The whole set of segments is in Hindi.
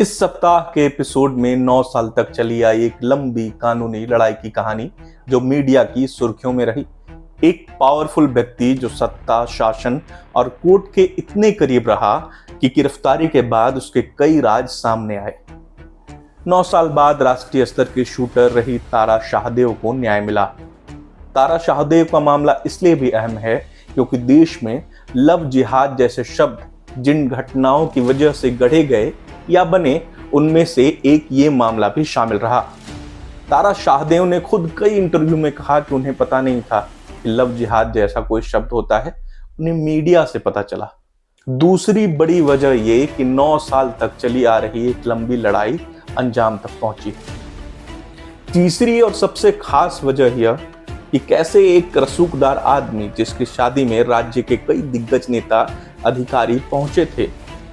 इस सप्ताह के एपिसोड में 9 साल तक चली आई एक लंबी कानूनी लड़ाई की कहानी जो मीडिया की सुर्खियों में रही। एक पावरफुल व्यक्ति जो सत्ता, शासन और कोर्ट के इतने करीब रहा कि गिरफ्तारी के बाद उसके कई राज सामने आए। 9 साल बाद राष्ट्रीय स्तर की शूटर रही तारा शाहदेव को न्याय मिला। तारा शाहदेव का मामला इसलिए भी अहम है क्योंकि देश में लव जिहाद जैसे शब्द जिन घटनाओं की वजह से गढ़े गए या बने, उनमें से एक ये मामला भी शामिल रहा। तारा शाहदेव ने खुद कई इंटरव्यू में कहा कि उन्हें पता नहीं था कि लव जिहाद जैसा कोई शब्द होता है, उन्हें मीडिया से पता चला। दूसरी बड़ी वजह ये कि 9 साल तक चली आ रही एक लंबी लड़ाई अंजाम तक पहुंची। तीसरी और सबसे खास वजह यह कि कैसे एक रसूखदार आदमी जिसकी शादी में राज्य के कई दिग्गज नेता अधिकारी पहुंचे थे,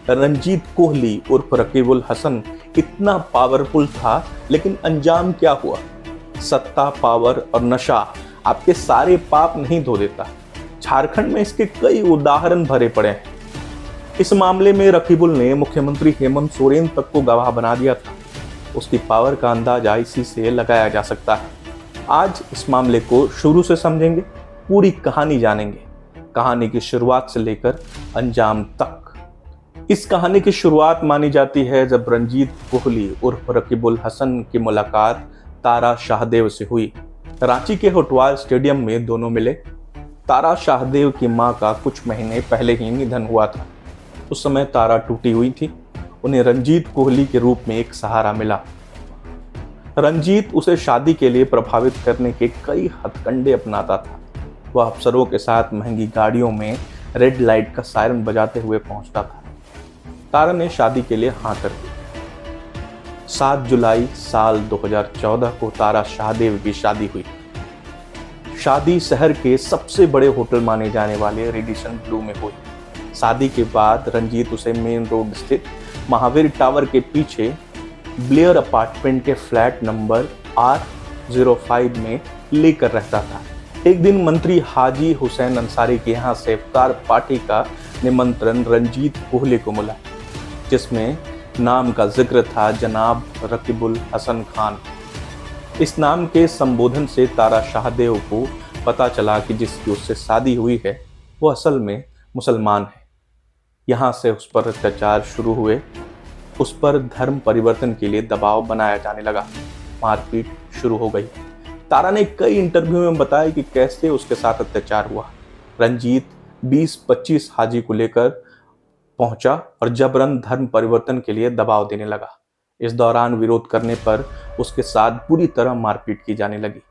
रंजीत कोहली उर्फ रकीबुल हसन, इतना पावरफुल था, लेकिन अंजाम क्या हुआ? सत्ता, पावर और नशा आपके सारे पाप नहीं धो देता। झारखंड में इसके कई उदाहरण भरे पड़े हैं। इस मामले में रकीबुल ने मुख्यमंत्री हेमंत सोरेन तक को गवाह बना दिया था। उसकी पावर का अंदाजा इसी से लगाया जा सकता है। आज इस मामले को शुरू से समझेंगे, पूरी कहानी जानेंगे, कहानी की शुरुआत से लेकर अंजाम तक। इस कहानी की शुरुआत मानी जाती है जब रंजीत कोहली उर्फ रकीबुल हसन की मुलाकात तारा शाहदेव से हुई। रांची के होटवार स्टेडियम में दोनों मिले। तारा शाहदेव की मां का कुछ महीने पहले ही निधन हुआ था। उस समय तारा टूटी हुई थी। उन्हें रंजीत कोहली के रूप में एक सहारा मिला। रंजीत उसे शादी के लिए प्रभावित करने के कई हथकंडे अपनाता था। वह अफसरों के साथ महंगी गाड़ियों में रेड लाइट का सायरन बजाते हुए पहुंचता था। तारा ने शादी के लिए हाँ कर दी। 7 जुलाई साल 2014 को तारा शाहदेव की शादी हुई। शादी शहर के सबसे बड़े होटल माने जाने वाले रेडिसन ब्लू में हुई। शादी के बाद रंजीत उसे मेन रोड स्थित महावीर टावर के पीछे ब्लेयर अपार्टमेंट के फ्लैट नंबर R05 में लेकर रहता था। एक दिन मंत्री हाजी हुसैन अंसारी के यहाँ से इफ्तार पार्टी का निमंत्रण रंजीत कोहली को मिला, जिसमें नाम का जिक्र था जनाब रकीबुल हसन खान। इस नाम के संबोधन से तारा शाहदेव को पता चला कि जिसकी उससे शादी हुई है वो असल में मुसलमान है। यहाँ से उस पर अत्याचार शुरू हुए। उस पर धर्म परिवर्तन के लिए दबाव बनाया जाने लगा। मारपीट शुरू हो गई। तारा ने कई इंटरव्यू में बताया कि कैसे उसके साथ अत्याचार हुआ। रंजीत 20-25 हाजी को लेकर पहुंचा और जबरन धर्म परिवर्तन के लिए दबाव देने लगा। इस दौरान विरोध करने पर उसके साथ बुरी तरह मारपीट की जाने लगी।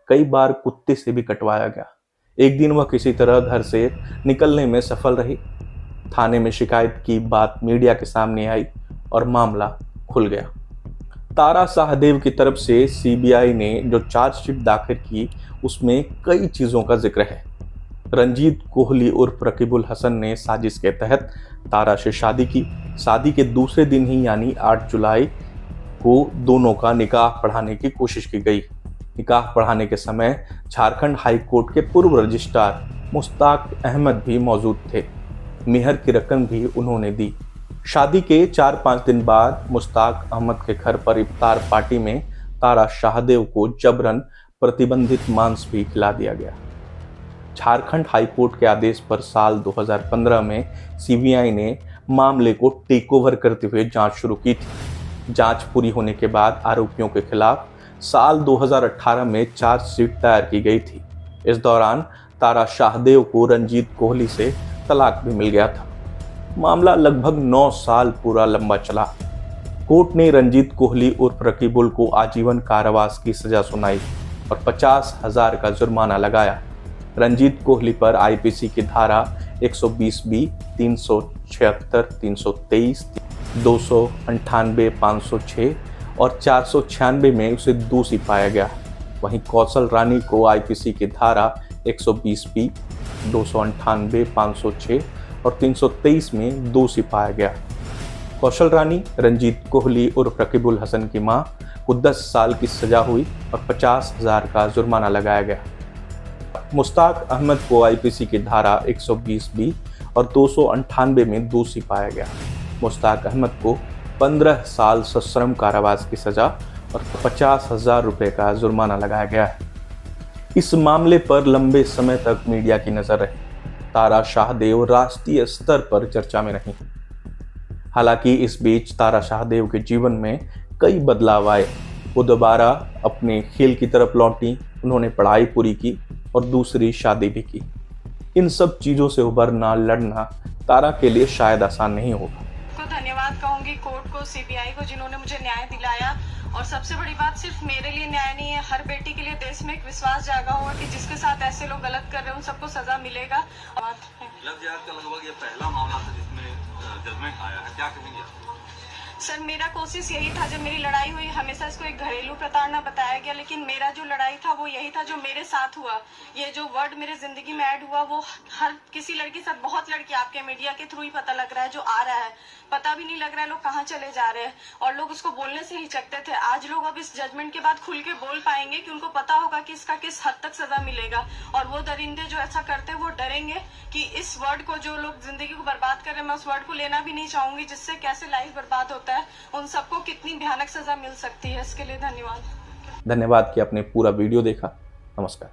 कई बार कुत्ते से भी कटवाया गया। एक दिन वह किसी तरह घर से निकलने में सफल रही। थाने में शिकायत की बात मीडिया के सामने आई और मामला खुल गया। तारा शाहदेव की तरफ से सीबीआई ने जो चार्जशीट दाखिल की उसमें कई चीजों का जिक्र है। रंजीत कोहली उर्फ रकीबुल हसन ने साजिश के तहत तारा से शादी की। शादी के दूसरे दिन ही यानी 8 जुलाई को दोनों का निकाह पढ़ाने की कोशिश की गई। निकाह पढ़ाने के समय झारखंड हाई कोर्ट के पूर्व रजिस्ट्रार मुश्ताक अहमद भी मौजूद थे। मेहर की रकम भी उन्होंने दी। शादी के 4-5 दिन बाद मुश्ताक अहमद के घर पर इफ्तार पार्टी में तारा शाहदेव को जबरन प्रतिबंधित मांस भी खिला दिया गया। झारखंड हाई कोर्ट के आदेश पर साल 2015 में सीबीआई ने मामले को टेक ओवर करते हुए जांच शुरू की थी। जांच पूरी होने के बाद आरोपियों के खिलाफ साल 2018 में चार्जशीट दायर की गई थी। इस दौरान तारा शाहदेव को रंजीत कोहली से तलाक भी मिल गया था। मामला लगभग 9 साल पूरा लंबा चला। कोर्ट ने रंजीत कोहली उर्फ रकीबुल को आजीवन कारावास की सजा सुनाई और 50,000 का जुर्माना लगाया। रंजीत कोहली पर आईपीसी की धारा 120B, 376, 323, 298, 506 और 496 में उसे दोषी पाया गया। वहीं कौशल रानी को आईपीसी की धारा 120B, 298, 506 और 323 में दोषी पाया गया। कौशल रानी रंजीत कोहली उर्फ रकीबुल हसन की मां को 10 साल की सजा हुई और 50,000 का जुर्माना लगाया गया। मुश्ताक अहमद को आईपीसी की धारा 120B और 298 में दोषी पाया गया। मुश्ताक अहमद को 15 साल सश्रम कारावास की सजा और 50,000 रुपए का जुर्माना लगाया गया है। इस मामले पर लंबे समय तक मीडिया की नजर रही। तारा शाहदेव राष्ट्रीय स्तर पर चर्चा में रही। हालांकि इस बीच तारा शाहदेव के जीवन में कई बदलाव आए। वो दोबारा अपने खेल की तरफ लौटी, उन्होंने पढ़ाई पूरी की और दूसरी शादी भी की। इन सब चीजों से उभरना, लड़ना तारा के लिए शायद आसान नहीं होगा। को धन्यवाद कहूंगी कोर्ट को, सीबीआई को, जिन्होंने मुझे न्याय दिलाया। और सबसे बड़ी बात, सिर्फ मेरे लिए न्याय नहीं है, हर बेटी के लिए देश में एक विश्वास जागा हुआ कि जिसके साथ ऐसे लोग गलत कर रहे हैं उन सबको सजा मिलेगा। लव जिहाद का लगभग ये पहला मामला था जिसमें जजमेंट आया है, क्या कहेंगे आप? सर, मेरा कोशिश यही था, जब मेरी लड़ाई हुई हमेशा इसको एक घरेलू प्रताड़ना बताया गया, लेकिन मेरा जो लड़ाई था वो यही था जो मेरे साथ हुआ। ये जो वर्ड मेरे जिंदगी में ऐड हुआ वो हर किसी लड़की साथ, बहुत लड़की आपके मीडिया के थ्रू ही पता लग रहा है, जो आ रहा है पता भी नहीं लग रहा है लोग कहाँ चले जा रहे हैं, और लोग उसको बोलने से हिचकते थे। आज लोग अब इस जजमेंट के बाद खुल के बोल पाएंगे कि उनको पता होगा कि इसका किस हद तक सजा मिलेगा। और वो दरिंदे जो ऐसा करते हैं वो डरेंगे कि इस वर्ड को, जो लोग जिंदगी को बर्बाद कर रहे हैं, मैं उस वर्ड को लेना भी नहीं चाहूंगी, जिससे कैसे लाइफ बर्बाद होता है, उन सबको कितनी भयानक सजा मिल सकती है। इसके लिए धन्यवाद। धन्यवाद कि आपने पूरा वीडियो देखा। नमस्कार।